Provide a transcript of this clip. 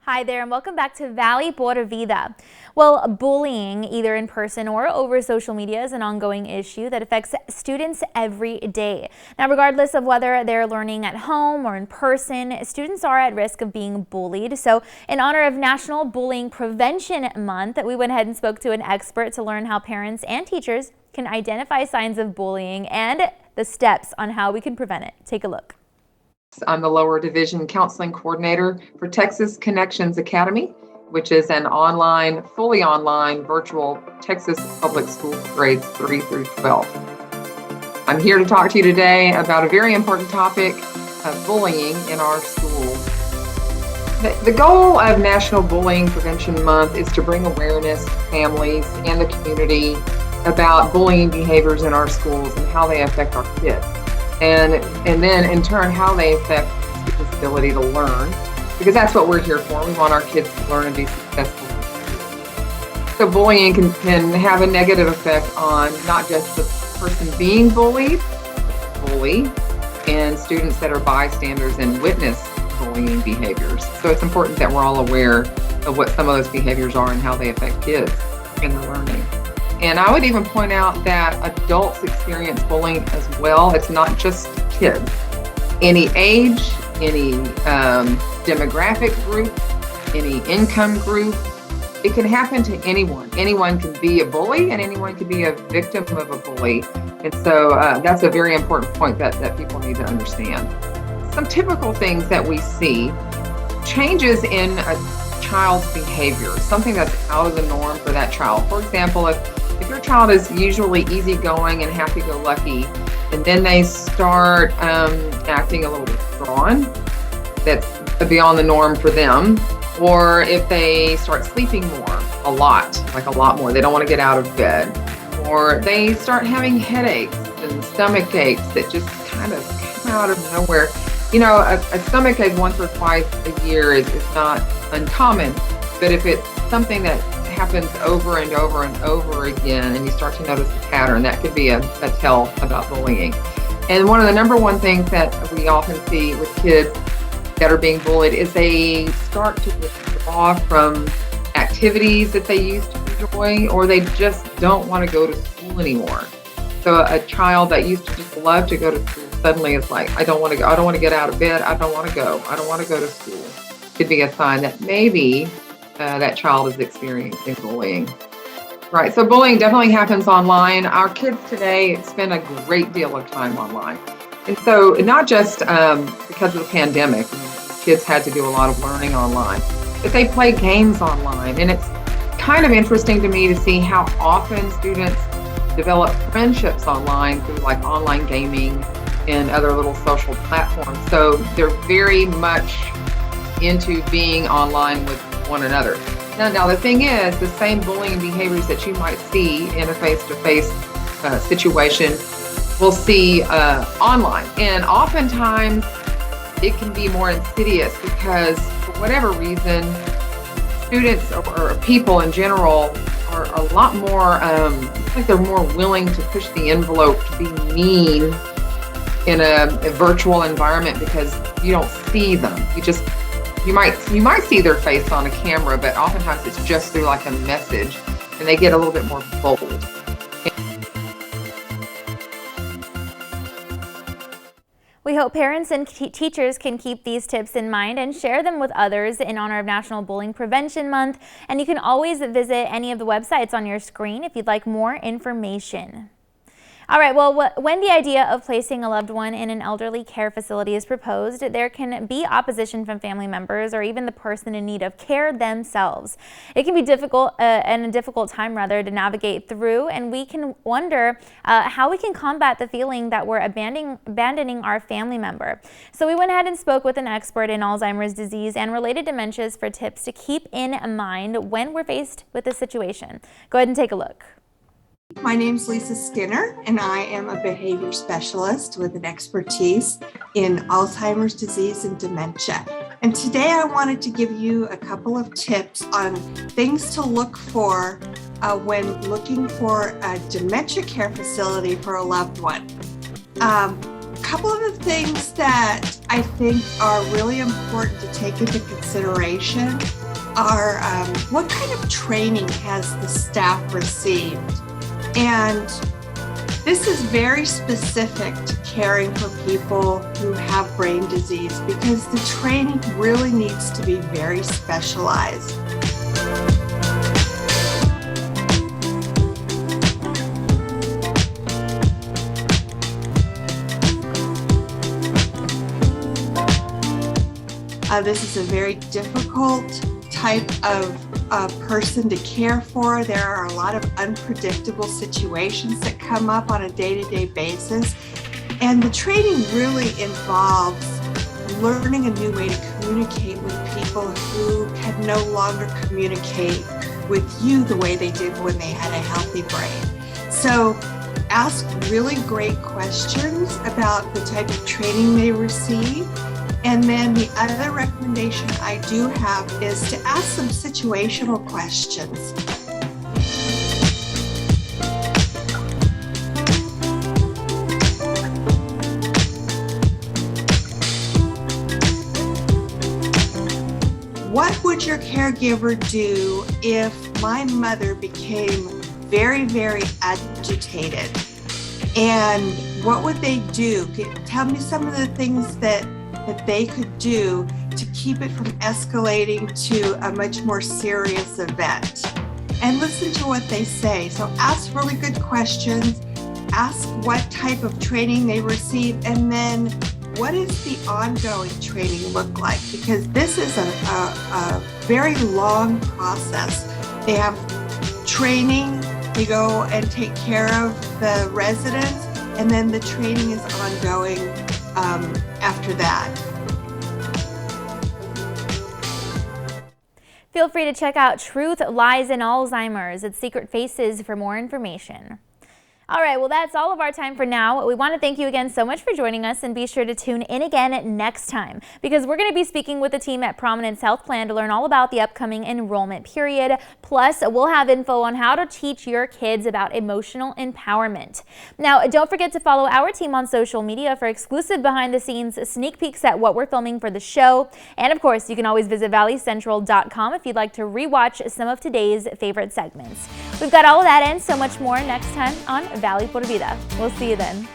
Hi there, and welcome back to Valley por Vida. Well, bullying, either in person or over social media, is an ongoing issue that affects students every day. Now, regardless of whether they're learning at home or in person, students are at risk of being bullied. So, in honor of National Bullying Prevention Month, we went ahead and spoke to an expert to learn how parents and teachers can identify signs of bullying and the steps on how we can prevent it. Take a look. I'm the lower division counseling coordinator for Texas Connections Academy, which is an online, fully online, virtual Texas public school grades 3 through 12. I'm here to talk to you today about a very important topic of bullying in our schools. The goal of National Bullying Prevention Month is to bring awareness to families and the community about bullying behaviors in our schools and how they affect our kids. And then in turn, how they affect students' ability to learn, because that's what we're here for. We want our kids to learn and be successful. So bullying can have a negative effect on not just the person being bullied, bully, and students that are bystanders and witness bullying behaviors. So it's important that we're all aware of what some of those behaviors are and how they affect kids in their learning. And I would even point out that adults experience bullying as well. It's not just kids. Any age, any demographic group, any income group, it can happen to anyone. Anyone can be a bully and anyone can be a victim of a bully. And so that's a very important point that people need to understand. Some typical things that we see: changes in a child's behavior, something that's out of the norm for that child. For example, if your child is usually easygoing and happy-go-lucky, and then they start acting a little bit withdrawn, that's beyond the norm for them, or if they start sleeping more, a lot more, they don't want to get out of bed, or they start having headaches and stomach aches that just kind of come out of nowhere. You know, a stomach ache once or twice a year is not uncommon, but if it's something that happens over and over and over again, and you start to notice a pattern, that could be a tell about bullying. And one of the number one things that we often see with kids that are being bullied is they start to withdraw from activities that they used to enjoy, or they just don't want to go to school anymore. So a child that used to just love to go to school suddenly is like, I don't want to go, I don't want to get out of bed, I don't want to go to school. Could be a sign that maybe that child is experiencing bullying. Right, so bullying definitely happens online. Our kids today spend a great deal of time online. And so not just because of the pandemic, kids had to do a lot of learning online, but they play games online. And it's kind of interesting to me to see how often students develop friendships online through like online gaming and other little social platforms. So they're very much into being online with one another. Now the thing is, the same bullying behaviors that you might see in a face-to-face situation, we'll see online. And oftentimes it can be more insidious because for whatever reason, students or people in general are a lot more, it's like they're more willing to push the envelope, to be mean in a virtual environment because you don't see them. You might see their face on a camera, but oftentimes it's just through like a message, and they get a little bit more bold. We hope parents and teachers can keep these tips in mind and share them with others in honor of National Bullying Prevention Month. And you can always visit any of the websites on your screen if you'd like more information. All right, well, when the idea of placing a loved one in an elderly care facility is proposed, there can be opposition from family members or even the person in need of care themselves. It can be difficult and a difficult time, rather, to navigate through, and we can wonder how we can combat the feeling that we're abandoning our family member. So we went ahead and spoke with an expert in Alzheimer's disease and related dementias for tips to keep in mind when we're faced with this situation. Go ahead and take a look. My name's Lisa Skinner, and I am a behavior specialist with an expertise in Alzheimer's disease and dementia. And today I wanted to give you a couple of tips on things to look for when looking for a dementia care facility for a loved one. A couple of the things that I think are really important to take into consideration consideration are what kind of training has the staff received? And this is very specific to caring for people who have brain disease because the training really needs to be very specialized. This is a very difficult type of person to care for. There are a lot of unpredictable situations that come up on a day-to-day basis. And the training really involves learning a new way to communicate with people who can no longer communicate with you the way they did when they had a healthy brain. So ask really great questions about the type of training they receive. And then the other recommendation I do have is to ask some situational questions. What would your caregiver do if my mother became very, very agitated? And what would they do? Tell me some of the things that they could do to keep it from escalating to a much more serious event. And listen to what they say. So ask really good questions, ask what type of training they receive, and then what does the ongoing training look like? Because this is a very long process. They have training, they go and take care of the residents, and then the training is ongoing after that. Feel free to check out Truth, Lies, and Alzheimer's at Secret Faces for more information. All right, well, that's all of our time for now. We want to thank you again so much for joining us, and be sure to tune in again next time because we're going to be speaking with the team at Prominence Health Plan to learn all about the upcoming enrollment period. Plus, we'll have info on how to teach your kids about emotional empowerment. Now, don't forget to follow our team on social media for exclusive behind-the-scenes sneak peeks at what we're filming for the show. And of course, you can always visit valleycentral.com if you'd like to rewatch some of today's favorite segments. We've got all of that and so much more next time on Valley por Vida. We'll see you then.